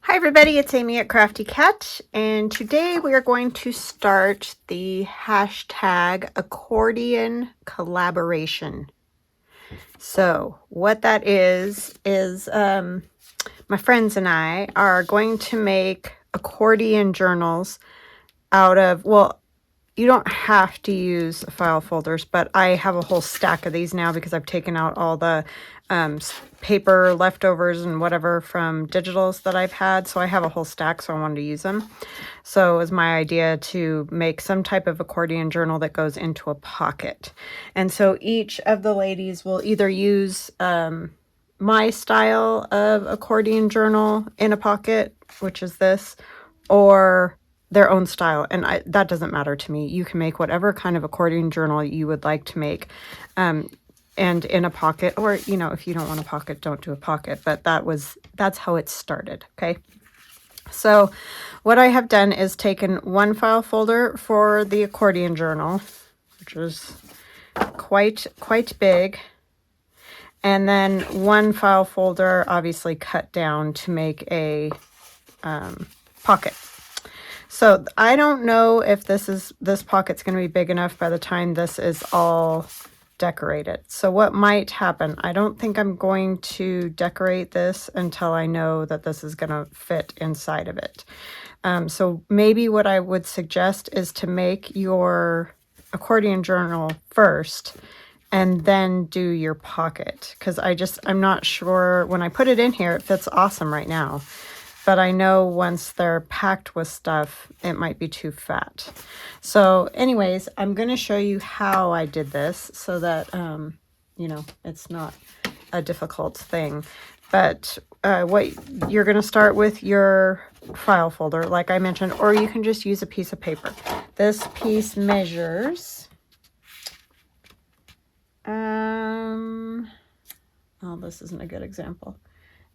Hi everybody, it's Amy at Crafty Cat, and today we are going to start the hashtag accordion collaboration. So what that is my friends and I are going to make accordion journals out of, well, you don't have to use file folders, but I have a whole stack of these now because I've taken out all the paper leftovers and whatever from digitals that I've had. So I have a whole stack, so I wanted to use them. So it was my idea to make some type of accordion journal that goes into a pocket. And so each of the ladies will either use my style of accordion journal in a pocket, which is this, or their own style, and that doesn't matter to me. You can make whatever kind of accordion journal you would like to make, and in a pocket, or if you don't want a pocket, don't do a pocket. But that's how it started. Okay, so what I have done is taken one file folder for the accordion journal, which is quite big, and then one file folder obviously cut down to make a pocket. So I don't know if this pocket's going to be big enough by the time this is all decorated. So what might happen, I don't think I'm going to decorate this until I know that this is going to fit inside of it. So maybe what I would suggest is to make your accordion journal first and then do your pocket, because I'm not sure. When I put it in here, it fits awesome right now. But I know once they're packed with stuff, it might be too fat. So anyways, I'm going to show you how I did this so that, it's not a difficult thing. But what you're going to start with your file folder, like I mentioned, or you can just use a piece of paper. This piece measures, this isn't a good example.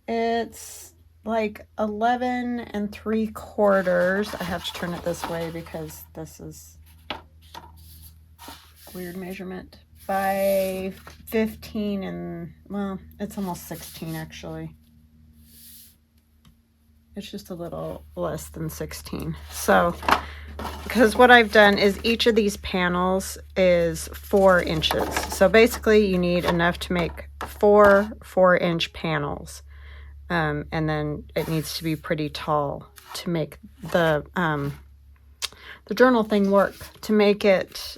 It's like 11 3/4. I have to turn it this way because this is weird measurement, by 15 and, well, it's almost 16 actually. It's just a little less than 16. So because what I've done is each of these panels is 4 inches. So basically you need enough to make 4 4-inch panels. And then it needs to be pretty tall to make the journal thing work, to make it,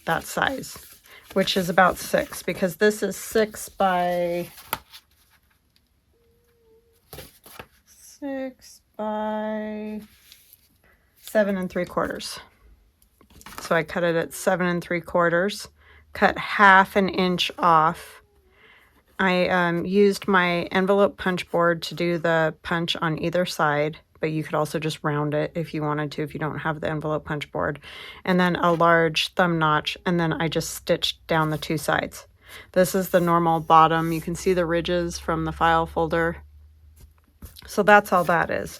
that size, which is about 6, because this is 6 by 7 3/4. So I cut it at 7 3/4, cut half an inch off. I used my envelope punch board to do the punch on either side, but you could also just round it if you wanted to, if you don't have the envelope punch board. And then a large thumb notch, and then I just stitched down the 2 sides. This is the normal bottom. You can see the ridges from the file folder. So that's all that is.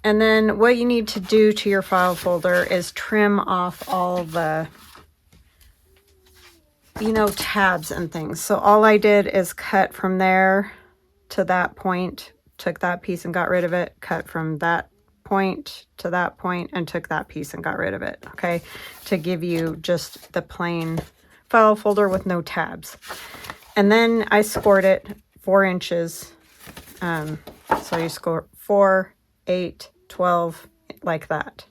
And then what you need to do to your file folder is trim off all the tabs and things. So all I did is cut from there to that point, took that piece and got rid of it, cut from that point to that point and took that piece and got rid of it, okay, to give you just the plain file folder with no tabs. And then I scored it 4 inches. So you score 4, 8, 12, like that.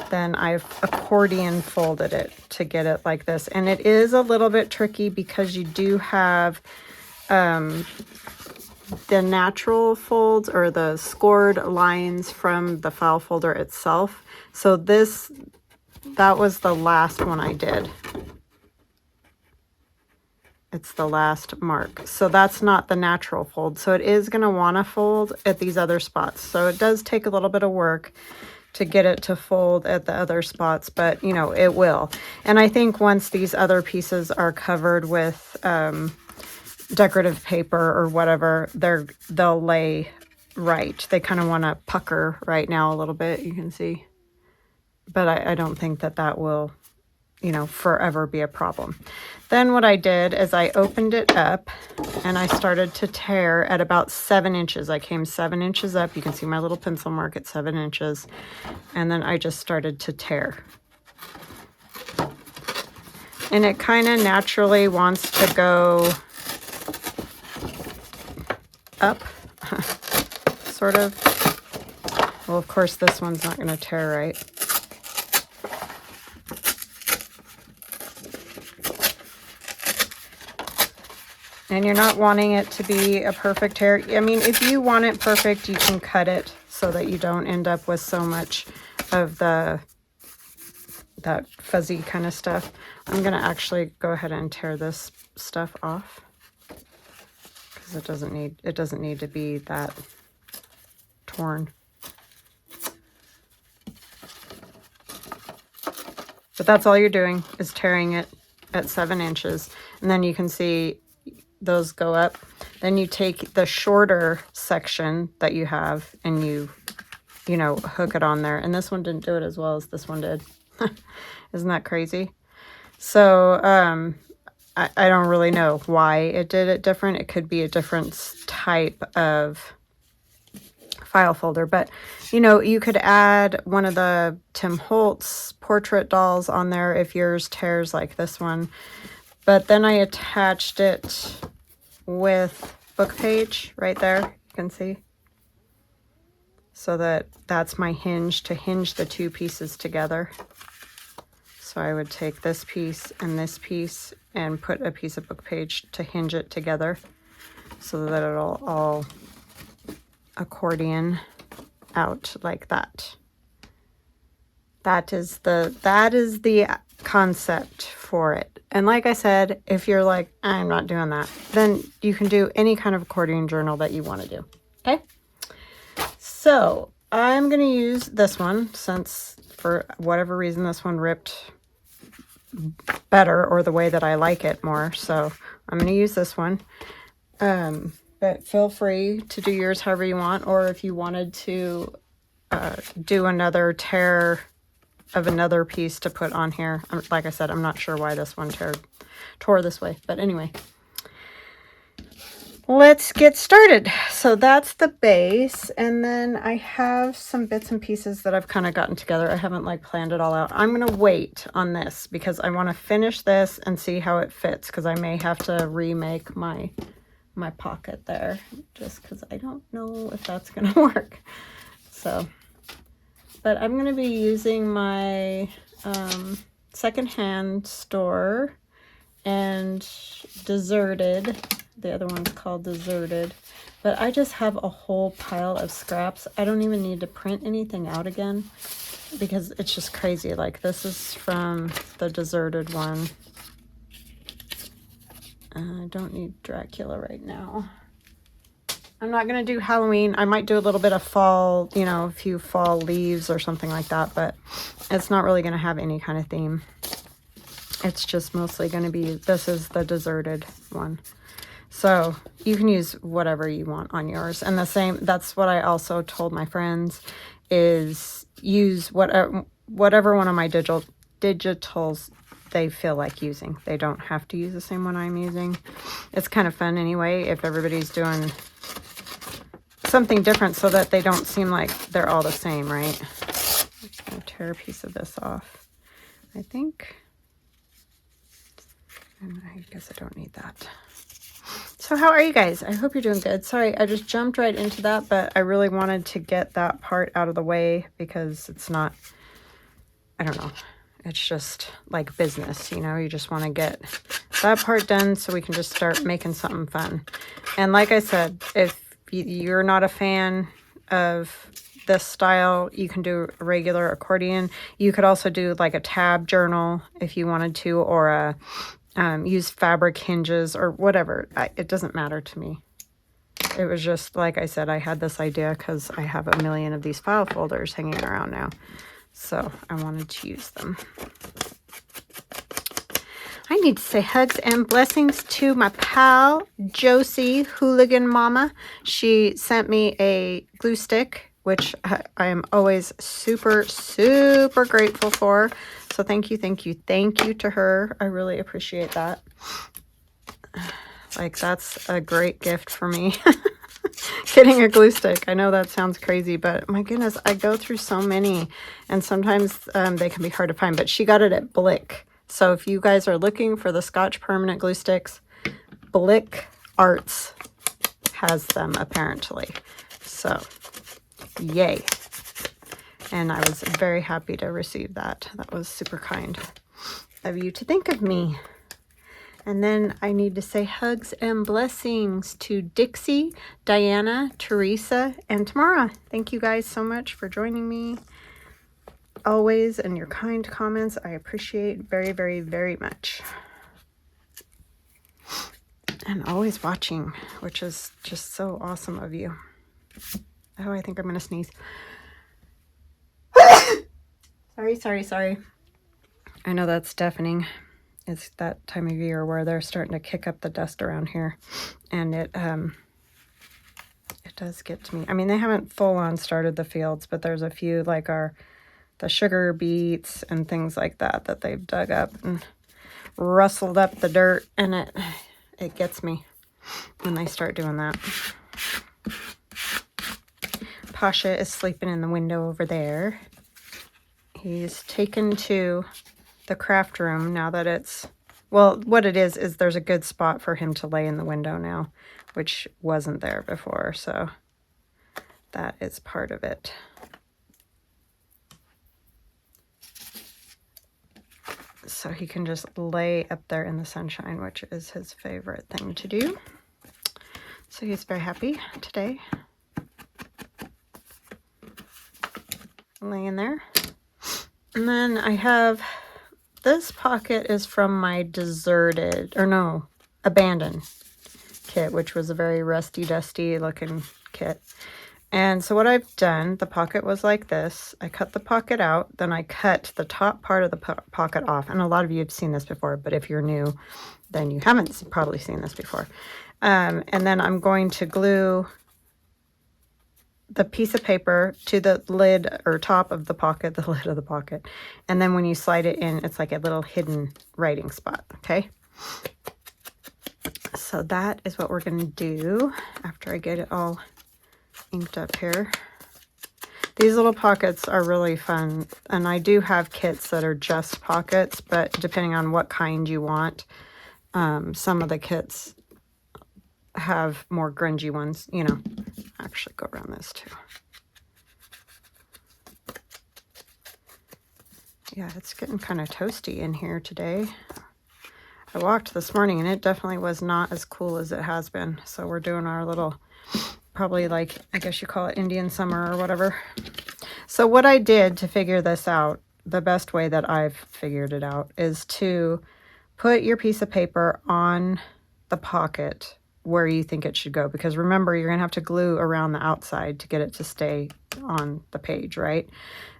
Then I've accordion folded it to get it like this. And it is a little bit tricky because you do have the natural folds, or the scored lines from the file folder itself. So that was the last one I did. It's the last mark. So that's not the natural fold. So it is going to want to fold at these other spots. So it does take a little bit of work to get it to fold at the other spots, but it will. And I think once these other pieces are covered with decorative paper or whatever, they'll lay right. They kind of want to pucker right now a little bit, you can see. But I don't think that will you know, forever be a problem. Then what I did is I opened it up and I started to tear at about 7 inches. I came 7 inches up. You can see my little pencil mark at 7 inches. And then I just started to tear. And it kind of naturally wants to go up, sort of. Well, of course, this one's not going to tear right. And you're not wanting it to be a perfect tear. I mean, if you want it perfect, you can cut it so that you don't end up with so much of that fuzzy kind of stuff. I'm going to actually go ahead and tear this stuff off because it doesn't need to be that torn. But that's all you're doing is tearing it at 7 inches. And then you can see those go up. Then you take the shorter section that you have and you know, hook it on there. And this one didn't do it as well as this one did. Isn't that crazy? So I don't really know why it did it different. It could be a different type of file folder, but you know, you could add one of the Tim Holtz portrait dolls on there if yours tears like this one. But then I attached it with book page right there, you can see, so that's my hinge to hinge the two pieces together. So I would take this piece and put a piece of book page to hinge it together so that it'll all accordion out like that. That is the concept for it. And like I said, if you're like, I'm not doing that, then you can do any kind of accordion journal that you want to do. Okay. So I'm going to use this one since for whatever reason this one ripped better, or the way that I like it more. So I'm going to use this one. But feel free to do yours however you want, or if you wanted to do another tear of another piece to put on here. Like I said, I'm not sure why this one tore this way, but anyway, let's get started. So that's the base, and then I have some bits and pieces that I've kind of gotten together. I haven't like planned it all out. I'm going to wait on this because I want to finish this and see how it fits, because I may have to remake my pocket there, just because I don't know if that's going to work. So, but I'm going to be using my secondhand store and Deserted. The other one's called Deserted. But I just have a whole pile of scraps. I don't even need to print anything out again because it's just crazy. Like, this is from the Deserted one. I don't need Dracula right now. I'm not going to do Halloween. I might do a little bit of fall, you know, a few fall leaves or something like that, but it's not really going to have any kind of theme. It's just mostly going to be, this is the Deserted one. So you can use whatever you want on yours. And the same, that's what I also told my friends, is use whatever one of my digitals they feel like using. They don't have to use the same one I'm using. It's kind of fun anyway if everybody's doing something different so that they don't seem like they're all the same, right? I'm just going to tear a piece of this off, I think. And I guess I don't need that. So how are you guys? I hope you're doing good. Sorry, I just jumped right into that, but I really wanted to get that part out of the way because it's not, I don't know, it's just like business, you know, you just want to get that part done so we can just start making something fun. And like I said, if you're not a fan of this style, you can do a regular accordion. You could also do like a tab journal if you wanted to, or a use fabric hinges or whatever. It doesn't matter to me. It was just, like I said, I had this idea because I have a million of these file folders hanging around now. So I wanted to use them. I need to say hugs and blessings to my pal, Josie Hooligan Mama. She sent me a glue stick which I am always super, super grateful for. So thank you to her. I really appreciate that. Like, that's a great gift for me. Getting a glue stick. I know that sounds crazy, but my goodness, I go through so many, and sometimes they can be hard to find, but she got it at Blick. So if you guys are looking for the Scotch permanent glue sticks, Blick Arts has them apparently. So yay. And I was very happy to receive that. That was super kind of you to think of me. And then I need to say hugs and blessings to Dixie, Diana, Teresa, and Tamara. Thank you guys so much for joining me always, and your kind comments. I appreciate very, very, very much. And always watching, which is just so awesome of you. Oh, I think I'm going to sneeze. Sorry. I know that's deafening. It's that time of year where they're starting to kick up the dust around here. And it does get to me. I mean, they haven't full on started the fields, but there's a few like the sugar beets and things like that that they've dug up and rustled up the dirt, and it gets me when they start doing that. Pasha is sleeping in the window over there. He's taken to the craft room now that it's, well, what it is there's a good spot for him to lay in the window now, which wasn't there before, so that is part of it. So he can just lay up there in the sunshine, which is his favorite thing to do. So he's very happy today. Laying there. And then I have, this pocket is from my abandoned kit, which was a very rusty, dusty looking kit. And so what I've done, the pocket was like this. I cut the pocket out, then I cut the top part of the pocket off. And a lot of you have seen this before, but if you're new, then you haven't probably seen this before. And then I'm going to glue the piece of paper to the lid or top of the pocket, the lid of the pocket. And then when you slide it in, it's like a little hidden writing spot, okay? So that is what we're going to do after I get it all inked up here. These little pockets are really fun, and I do have kits that are just pockets, but depending on what kind you want, some of the kits have more grungy ones, you know. Actually go around this too. Yeah, it's getting kind of toasty in here today. I walked this morning and it definitely was not as cool as it has been. So we're doing our little, probably like, I guess you call it Indian summer or whatever. So what I did to figure this out, the best way that I've figured it out, is to put your piece of paper on the pocket where you think it should go, because remember, you're gonna have to glue around the outside to get it to stay on the page, right?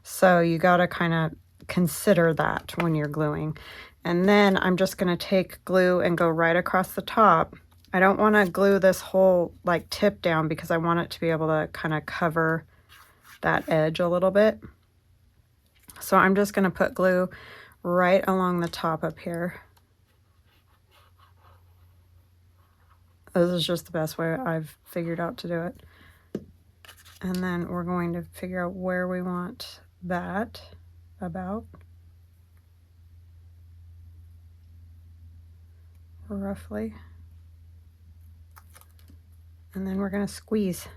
So you gotta kind of consider that when you're gluing. And then I'm just gonna take glue and go right across the top. I don't want to glue this whole like tip down because I want it to be able to kind of cover that edge a little bit. So I'm just gonna put glue right along the top up here. This is just the best way I've figured out to do it. And then we're going to figure out where we want that about. Roughly. And then we're going to squeeze.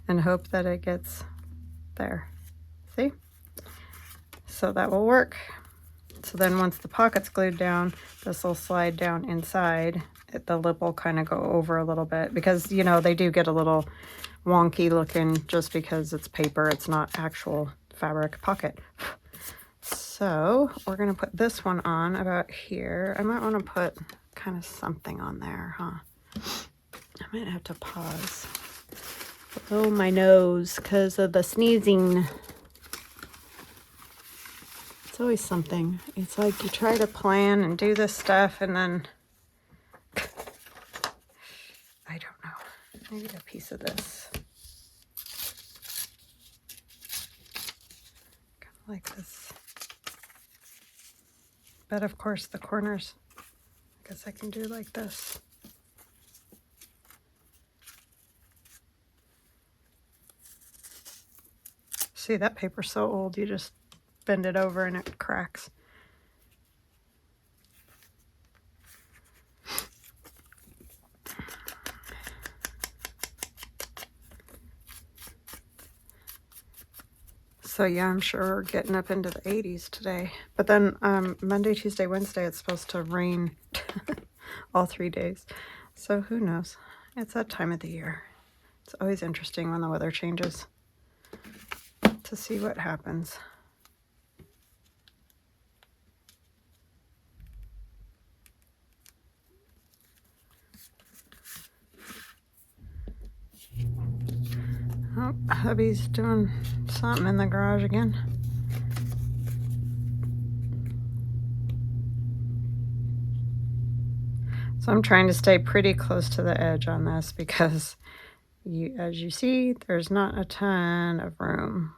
And hope that it gets there. See? So that will work. So then once the pocket's glued down, this will slide down inside. The lip will kind of go over a little bit because, you know, they do get a little wonky looking just because it's paper. It's not actual fabric pocket. So we're going to put this one on about here. I might want to put kind of something on there, huh? I might have to pause. Oh, my nose because of the sneezing. It's always something. It's like you try to plan and do this stuff and then I don't know. Maybe a piece of this. like this. But of course the corners, I guess I can do like this. See, that paper's so old, you just bend it over and it cracks. So yeah, I'm sure we're getting up into the 80s today. But then Monday, Tuesday, Wednesday, it's supposed to rain all 3 days. So who knows? It's that time of the year. It's always interesting when the weather changes to see what happens. Oh, hubby's doing something in the garage again. So I'm trying to stay pretty close to the edge on this because as you see, there's not a ton of room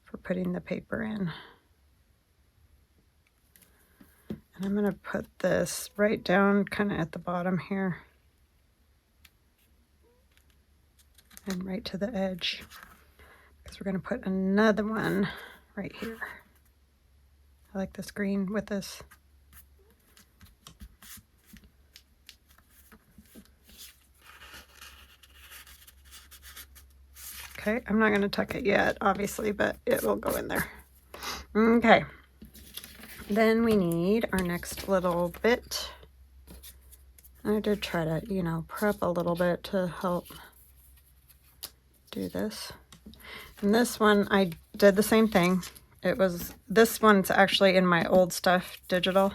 for putting the paper in. And I'm going to put this right down kind of at the bottom here. And right to the edge. Because we're going to put another one right here. I like this green with this. Okay, I'm not going to tuck it yet, obviously, but it will go in there. Okay. Then we need our next little bit. I did try to, you know, prep a little bit to help do this. And this one, I did the same thing. This one's actually in my old stuff digital.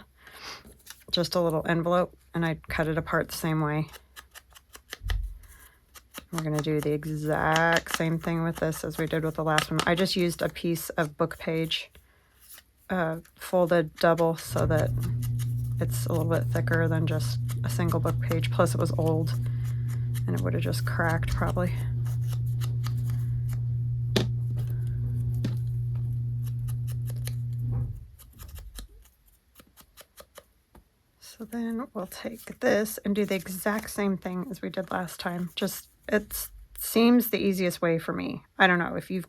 Just a little envelope, and I cut it apart the same way. We're going to do the exact same thing with this as we did with the last one. I just used a piece of book page, folded double so that it's a little bit thicker than just a single book page. Plus it was old and it would have just cracked probably. So then we'll take this and do the exact same thing as we did last time. Just it seems the easiest way for me. I don't know if you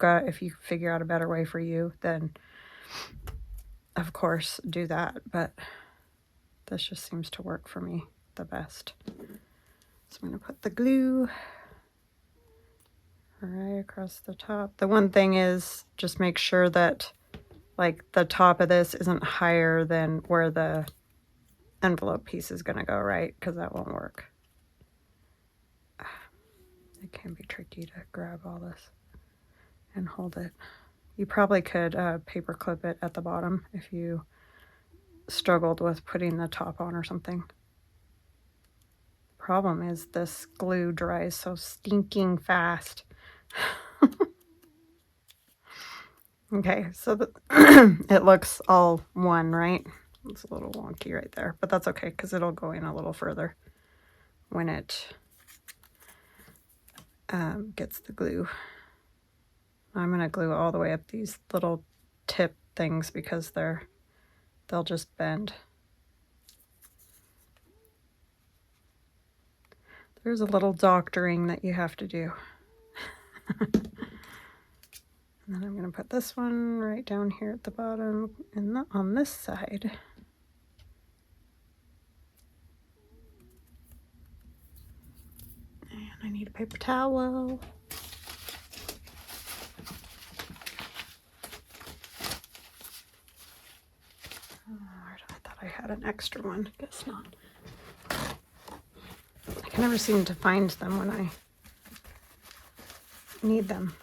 figure out a better way for you, then of course do that, but this just seems to work for me the best. So I'm going to put the glue right across the top. The one thing is just make sure that like the top of this isn't higher than where the envelope piece is going to go, right? Because that won't work. It can be tricky to grab all this and hold it. You probably could paper clip it at the bottom if you struggled with putting the top on or something. Problem is this glue dries so stinking fast. Okay, so it looks all one, right? It's a little wonky right there, but that's okay because it'll go in a little further when it gets the glue. I'm going to glue all the way up these little tip things because they'll just bend. There's a little doctoring that you have to do. And then I'm going to put this one right down here at the bottom and on this side. And I need a paper towel. I thought I had an extra one. Guess not. I can never seem to find them when I need them.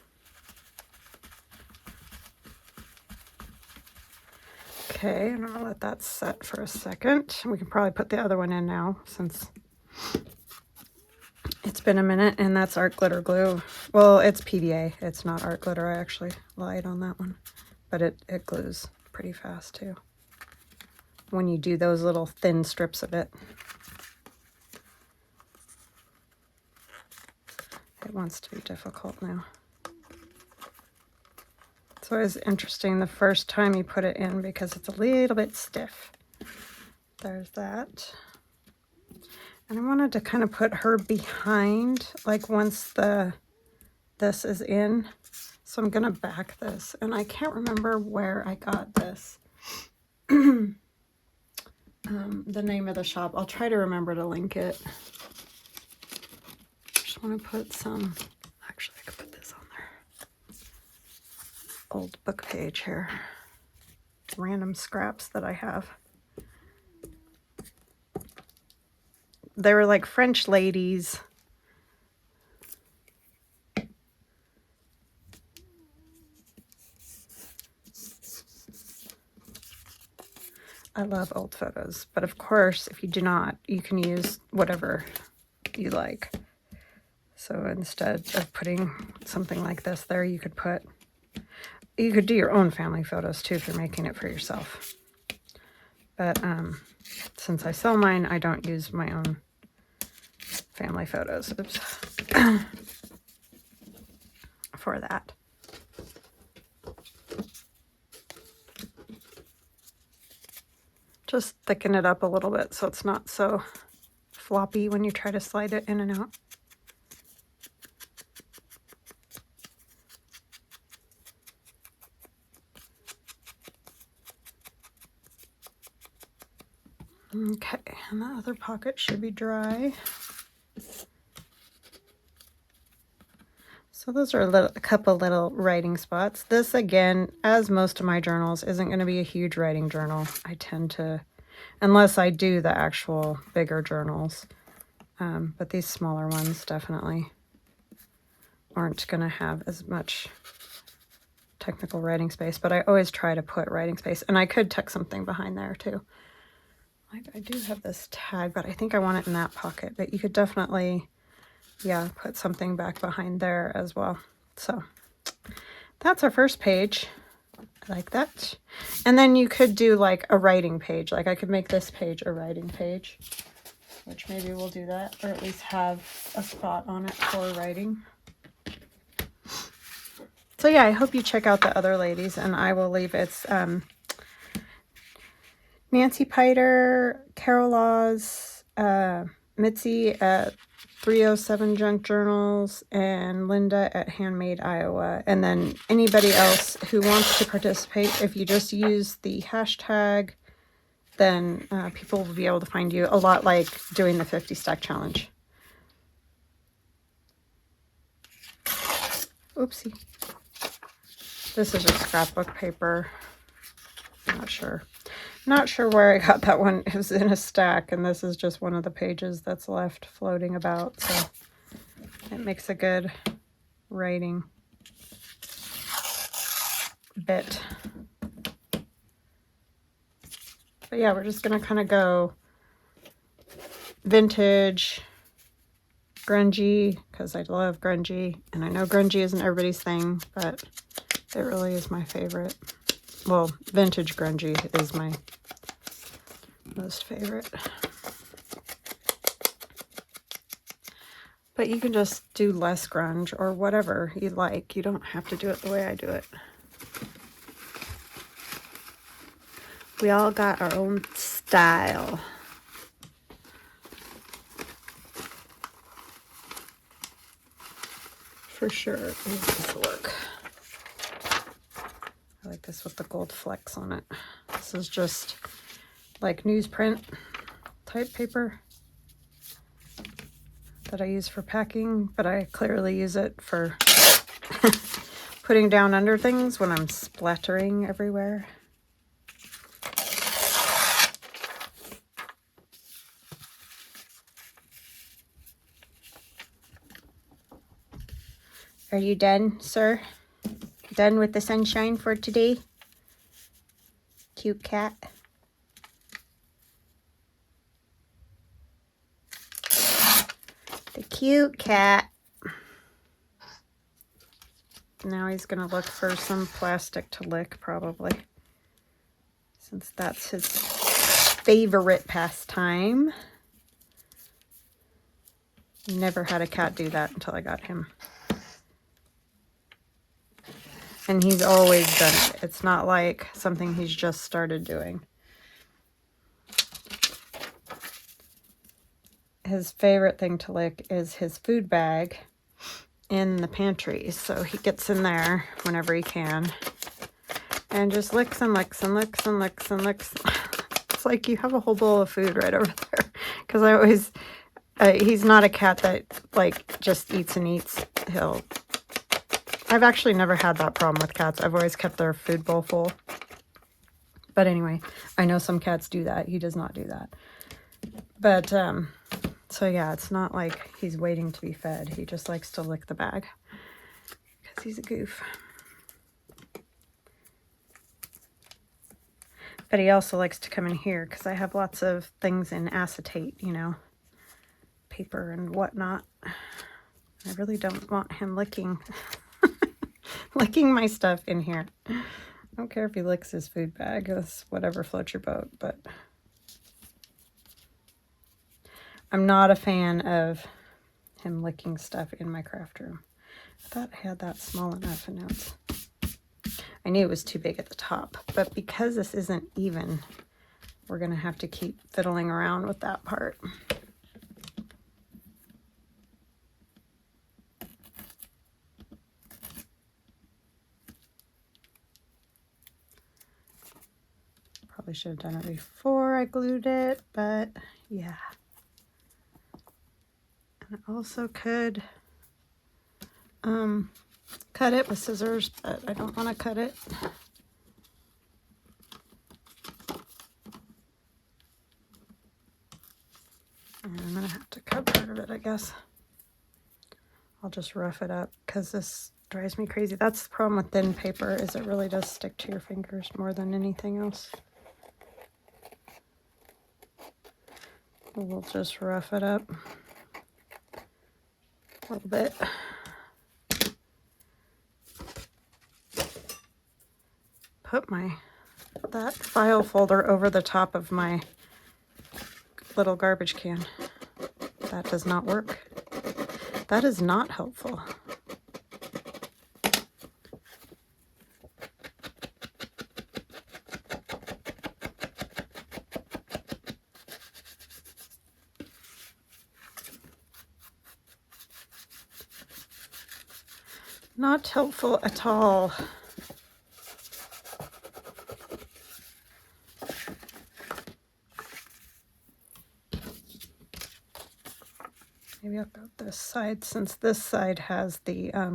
Okay, and I'll let that set for a second. We can probably put the other one in now since it's been a minute, and that's art glitter glue. Well, it's PVA. It's not art glitter. I actually lied on that one, but it glues pretty fast too when you do those little thin strips of it. It wants to be difficult now. It's always interesting the first time you put it in because it's a little bit stiff. There's that. And I wanted to kind of put her behind, like once this is in. So I'm going to back this. And I can't remember where I got this. The name of the shop. I'll try to remember to link it. Just want to put some, actually I could put this on there. Old book page here. Random scraps that I have. They were like French ladies. I love old photos, but of course, if you do not, you can use whatever you like. So instead of putting something like this there, you could do your own family photos too if you're making it for yourself. But since I sell mine, I don't use my own family photos. Oops. For that. Just thicken it up a little bit so it's not so floppy when you try to slide it in and out. Okay, and the other pocket should be dry. So those are a couple little writing spots. This, again, as most of my journals, isn't going to be a huge writing journal. I tend to, unless I do the actual bigger journals. But these smaller ones definitely aren't going to have as much technical writing space. But I always try to put writing space. And I could tuck something behind there, too. I do have this tag, but I think I want it in that pocket. But you could definitely... yeah, put something back behind there as well. So that's our first page. I like that. And then you could do like a writing page. Like I could make this page a writing page, which maybe we'll do that, or at least have a spot on it for writing. So yeah, I hope you check out the other ladies, and I will leave it's Nancy Piter, Carol Laws, Mitzie at 307 Junk Journals, and Linda at Handmade Iowa. And then anybody else who wants to participate, if you just use the hashtag, then people will be able to find you, a lot like doing the 50 stack challenge. Oopsie. This is just scrapbook paper. Not sure where I got that one. It was in a stack, and this is just one of the pages that's left floating about, so it makes a good writing bit. But yeah, we're just going to kind of go vintage, grungy, because I love grungy, and I know grungy isn't everybody's thing, but it really is my favorite. Well, vintage grungy is my most favorite. But you can just do less grunge or whatever you like. You don't have to do it the way I do it. We all got our own style. For sure. Make this look. I like this with the gold flecks on it. This is just like newsprint type paper that I use for packing, but I clearly use it for putting down under things when I'm splattering everywhere. Are you done, sir? Done with the sunshine for today? Cute cat. The cute cat. Now he's going to look for some plastic to lick, probably. Since that's his favorite pastime. Never had a cat do that until I got him. And he's always done it. It's not like something he's just started doing. His favorite thing to lick is his food bag in the pantry. So he gets in there whenever he can and just licks and licks and licks and licks and licks. It's like you have a whole bowl of food right over there. Because I always, he's not a cat that like just eats and eats. I've actually never had that problem with cats. I've always kept their food bowl full. But anyway, I know some cats do that. He does not do that. But, so yeah, it's not like he's waiting to be fed. He just likes to lick the bag because he's a goof. But he also likes to come in here because I have lots of things in acetate, you know, paper and whatnot. I really don't want him licking my stuff in here. I don't care if he licks his food bag. It's whatever floats your boat, but I'm not a fan of him licking stuff in my craft room. I thought I had that small enough, and now I knew it was too big at the top, but because this isn't even, we're going to have to keep fiddling around with that part. Probably should have done it before I glued it, but yeah. And I also could cut it with scissors, but I don't want to cut it. And I'm going to have to cut part of it, I guess. I'll just rough it up because this drives me crazy. That's the problem with thin paper, is it really does stick to your fingers more than anything else. We'll just rough it up a little bit. Put that file folder over the top of my little garbage can. That does not work. That is not helpful. Not helpful at all. Maybe I'll go this side, since this side has the, I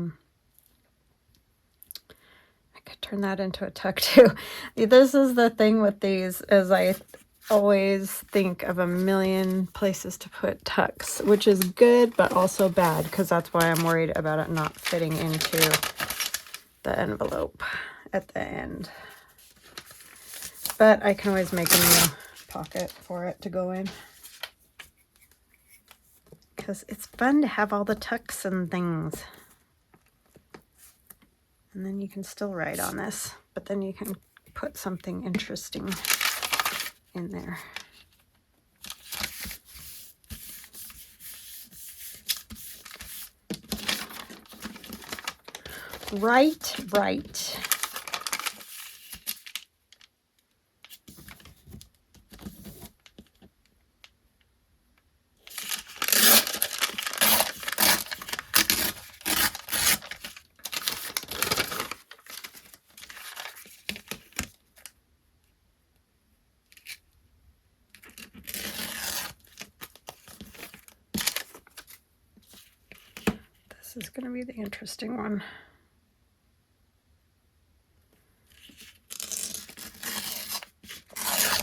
could turn that into a tuck too. This is the thing with these, is I always think of a million places to put tucks, which is good, but also bad, because that's why I'm worried about it not fitting into the envelope at the end. But I can always make a new pocket for it to go in, because it's fun to have all the tucks and things. And then you can still write on this, but then you can put something interesting in there. Right. This is going to be the interesting one.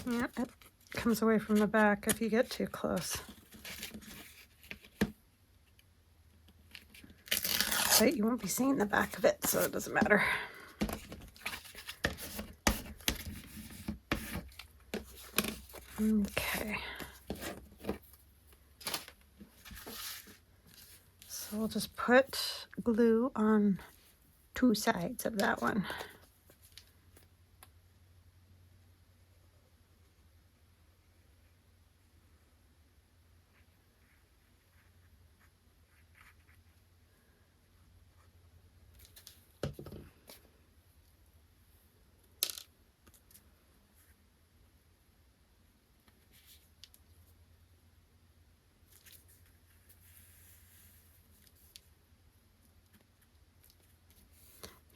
Yeah, it comes away from the back if you get too close. But you won't be seeing the back of it, so it doesn't matter. Okay. So we'll just put glue on two sides of that one.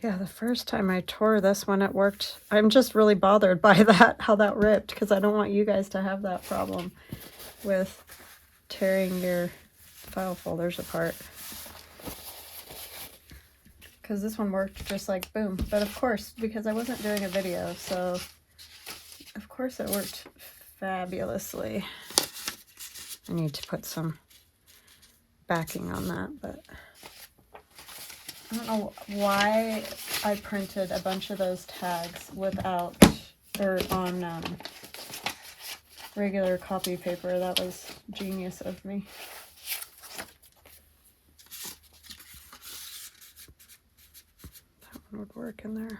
Yeah, the first time I tore this one, it worked. I'm just really bothered by that, how that ripped, because I don't want you guys to have that problem with tearing your file folders apart. Because this one worked just like boom. But of course, because I wasn't doing a video, so of course it worked fabulously. I need to put some backing on that, but I don't know why I printed a bunch of those tags without, or on regular copy paper. That was genius of me. That one would work in there.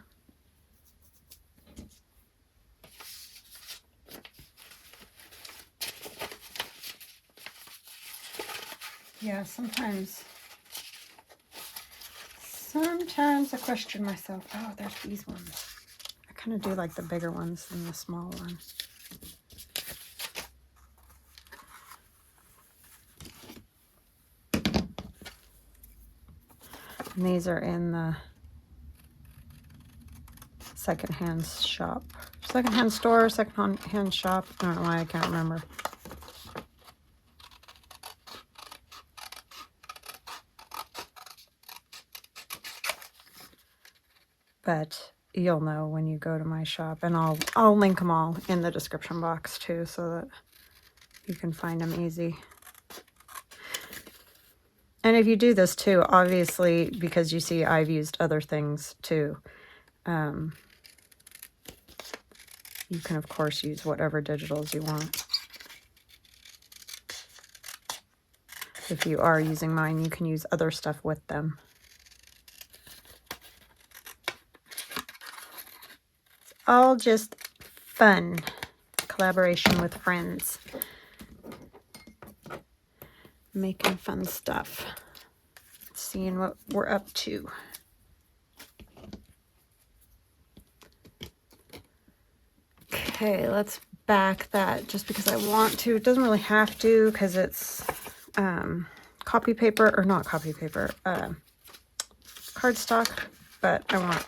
Yeah, sometimes I question myself. Oh, there's these ones. I kind of do like the bigger ones than the small one. And these are in the secondhand shop. Secondhand store, secondhand shop. I don't know why I can't remember. But you'll know when you go to my shop, and I'll link them all in the description box too, so that you can find them easy. And if you do this too, obviously, because you see I've used other things too, you can of course use whatever digitals you want. If you are using mine, you can use other stuff with them. All just fun. Collaboration with friends. Making fun stuff. Seeing what we're up to. Okay, let's back that just because I want to. It doesn't really have to because it's copy paper, or not copy paper, cardstock, but I want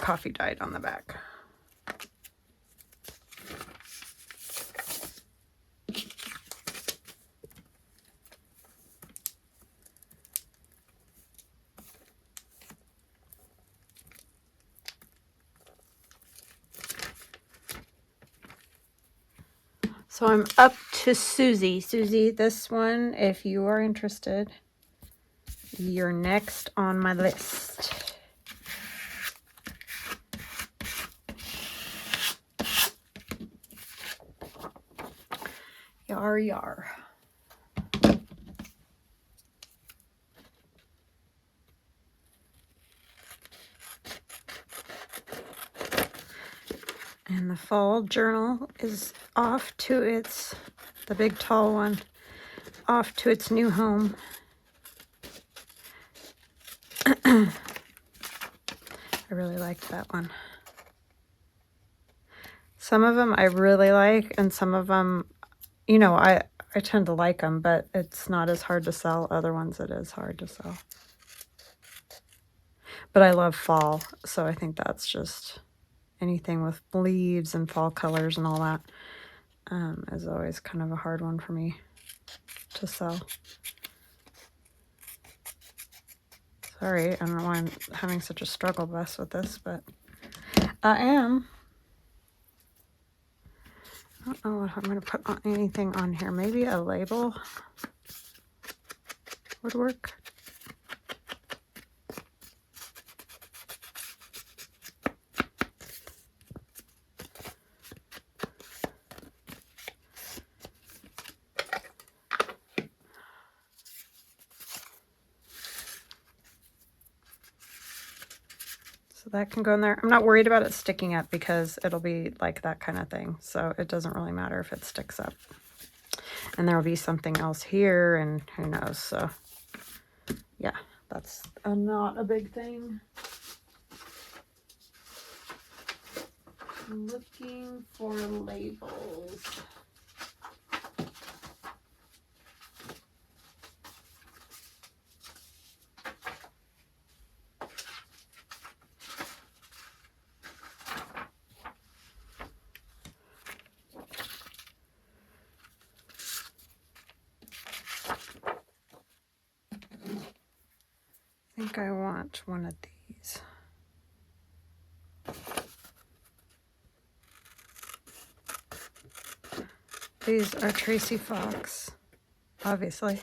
coffee dyed on the back. So I'm up to Susie. Susie, this one, if you are interested, you're next on my list. Yar, yar. And the fall journal is off to its, the big tall one, off to its new home. I really liked that one. Some of them I really like, and some of them, you know, I tend to like them, but it's not as hard to sell. Other ones it is hard to sell. But I love fall, so I think that's just anything with leaves and fall colors and all that is always kind of a hard one for me to sell. Sorry, I don't know why I'm having such a struggle bus with this, but I am. I don't know if I'm going to put on anything on here. Maybe a label would work. So that can go in there. I'm not worried about it sticking up because it'll be like that kind of thing. So it doesn't really matter if it sticks up. And there will be something else here, and who knows. So yeah, that's not a big thing. I'm looking for labels. think I want one of these. These are Tracy Fox, obviously.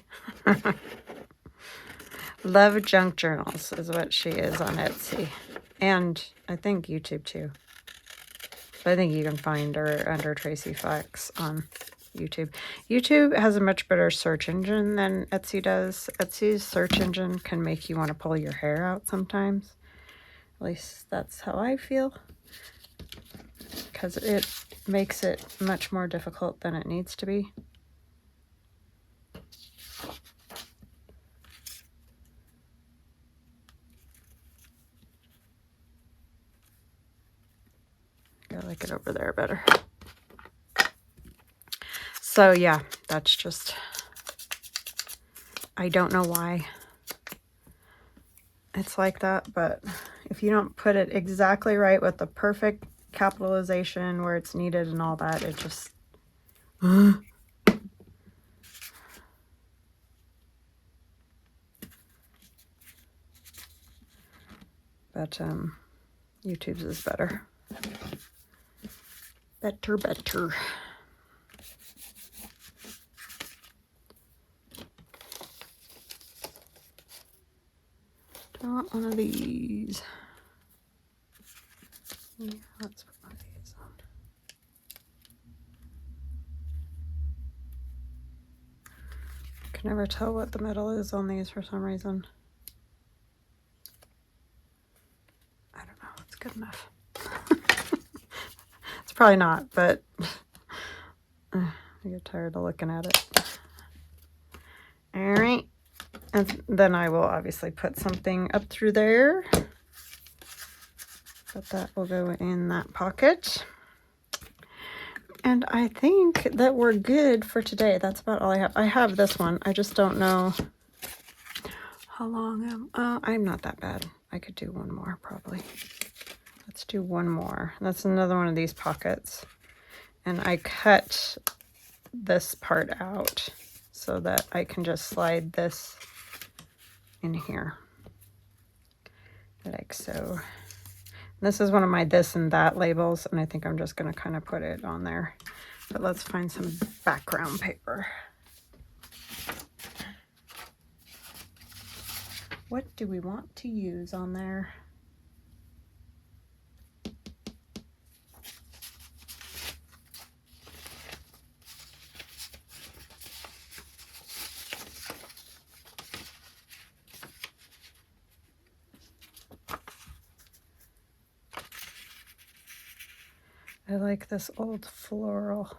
Love Junk Journals is what she is on Etsy. And I think YouTube too. But I think you can find her under Tracy Fox on YouTube. YouTube has a much better search engine than Etsy does. Etsy's search engine can make you want to pull your hair out sometimes. At least that's how I feel. Because it makes it much more difficult than it needs to be. I like it over there better. So yeah, that's just, I don't know why it's like that, but if you don't put it exactly right with the perfect capitalization where it's needed and all that, it just but YouTube's is better. Better. Do I want one of these? Yeah, let's put one of these on. I can never tell what the metal is on these for some reason. I don't know. It's good enough. It's probably not, but I get tired of looking at it. All right. And then I will obviously put something up through there. But that will go in that pocket. And I think that we're good for today. That's about all I have. I have this one. I just don't know how long I'm not that bad. I could do one more probably. Let's do one more. That's another one of these pockets. And I cut this part out so that I can just slide this in here. Like so. This is one of my this and that labels, and I think I'm just going to kind of put it on there. But let's find some background paper. What do we want to use on there? I like this old floral.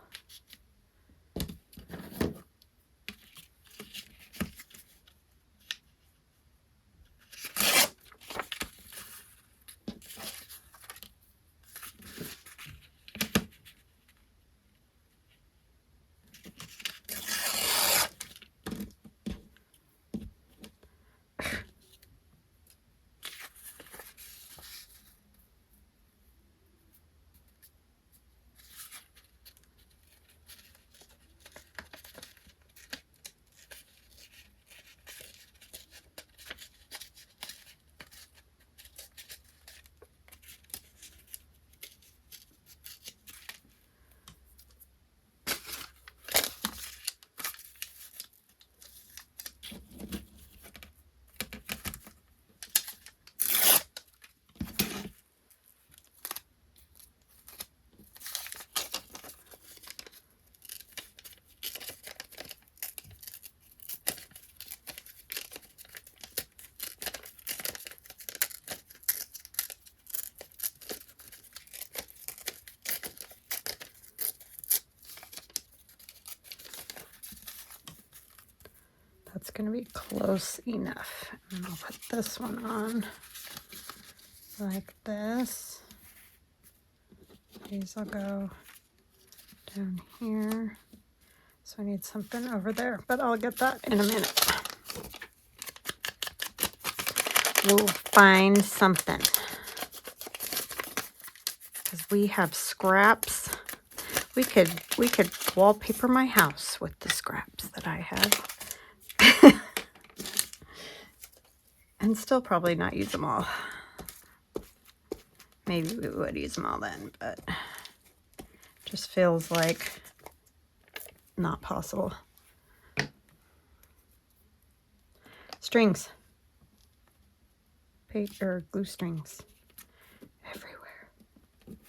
That's going to be close enough. And I'll put this one on like this. These will go down here. So I need something over there, but I'll get that in a minute. We'll find something. Because we have scraps. We could wallpaper my house with the scraps that I have. and still probably not use them all. Maybe we would use them all then, but just feels like not possible. Strings. Paper, glue strings. Everywhere.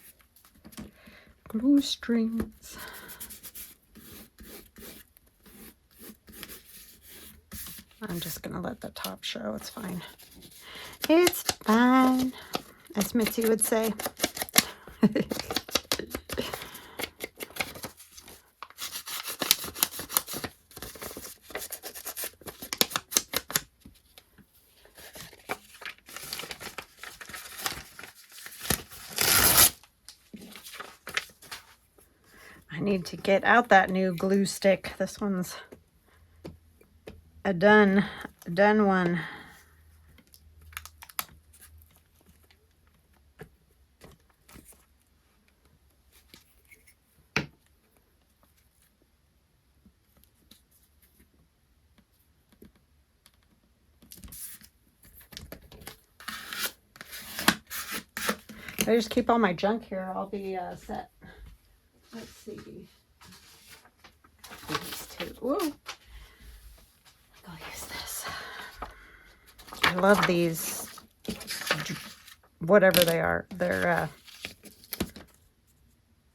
Glue strings. I'm just going to let the top show. It's fine. It's fine, as Mitzie would say. I need to get out that new glue stick. This one's a done one. If I just keep all my junk here, I'll be set. Let's see. These two. Ooh. I'll use this. I love these, whatever they are. They're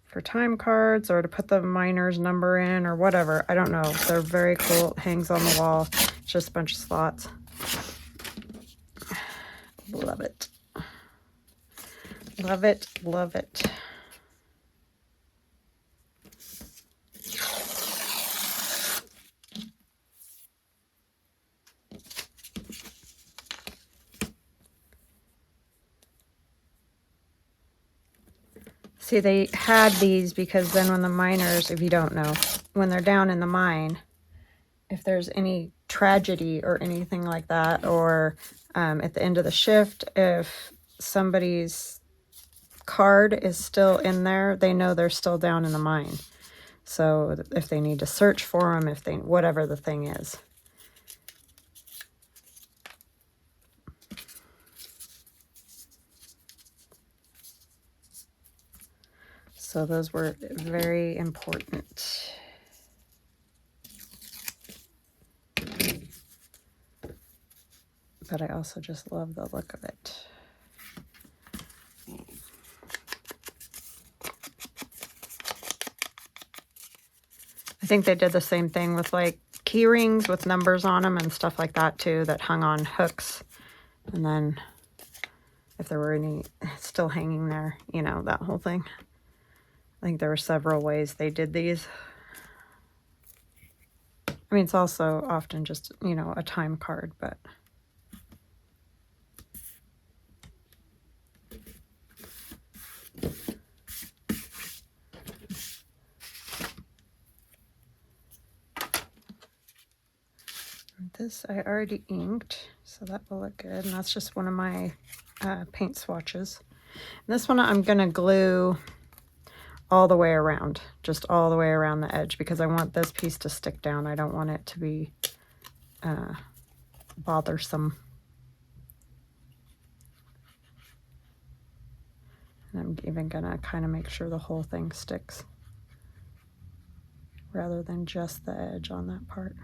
for time cards or to put the miner's number in or whatever. I don't know. They're very cool. It hangs on the wall. It's just a bunch of slots. Love it. Love it. Love it. See, they had these because then when the miners, if you don't know, when they're down in the mine, if there's any tragedy or anything like that, or at the end of the shift, if somebody's card is still in there, they know they're still down in the mine. So if they need to search for them, if they, whatever the thing is. So those were very important. But I also just love the look of it. I think they did the same thing with like key rings with numbers on them and stuff like that too, that hung on hooks. And then if there were any still hanging there, you know, that whole thing. I think there were several ways they did these. I mean, it's also often just, you know, a time card, but this I already inked, so that will look good. And that's just one of my paint swatches. And this one I'm going to glue all the way around, just all the way around the edge, because I want this piece to stick down. I don't want it to be bothersome. And I'm even gonna kind of make sure the whole thing sticks rather than just the edge on that part.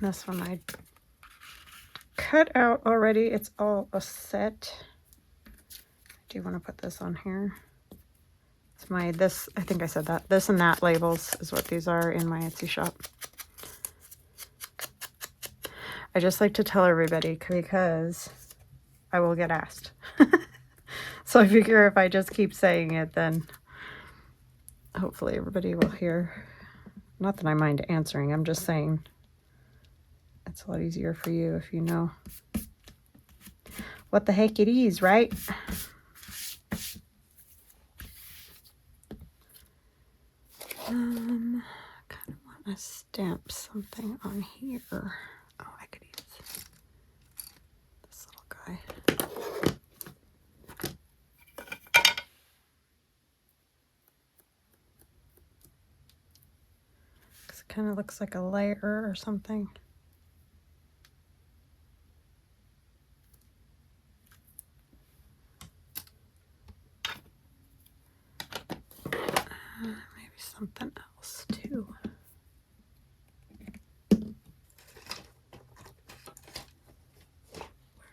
This one I cut out already. It's all a set. I do want to put this on here. It's my, this, I think I said that. This and that labels is what these are in my Etsy shop. I just like to tell everybody because I will get asked. So I figure if I just keep saying it, then hopefully everybody will hear. Not that I mind answering, I'm just saying It's a lot easier for you if you know what the heck it is, right? I kind of want to stamp something on here. Oh, I could use this little guy. Because it kind of looks like a layer or something. Maybe something else too. Where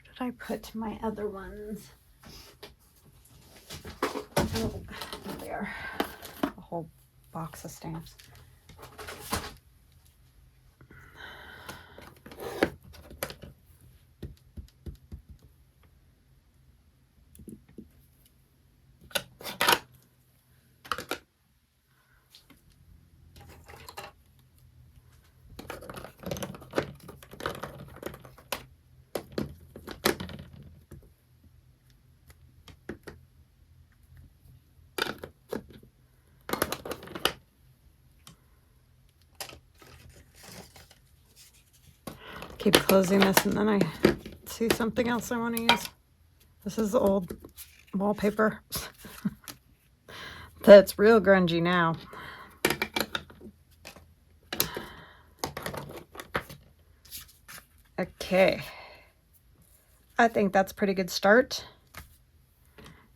did I put my other ones? Oh, there they are. A whole box of stamps. Keep closing this and then I see something else I want to use. This is the old wallpaper that's real grungy now. Okay, I think that's a pretty good start.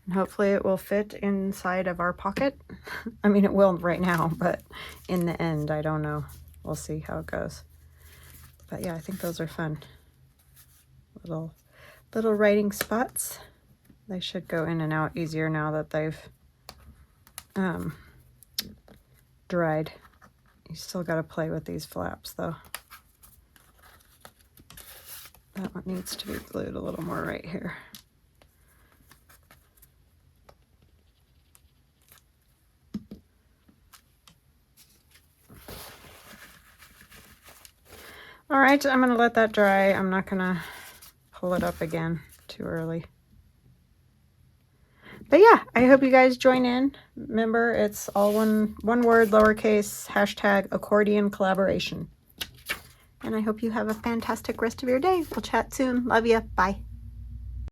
And hopefully it will fit inside of our pocket. I mean, it will right now, but in the end, I don't know. We'll see how it goes. But yeah, I think those are fun. Little writing spots. They should go in and out easier now that they've dried. You still got to play with these flaps though. That one needs to be glued a little more right here. All right, I'm gonna let that dry. I'm not gonna pull it up again too early. But yeah, I hope you guys join in. Remember, it's all one word, lowercase, hashtag accordion collaboration. And I hope you have a fantastic rest of your day. We'll chat soon. Love ya. Bye.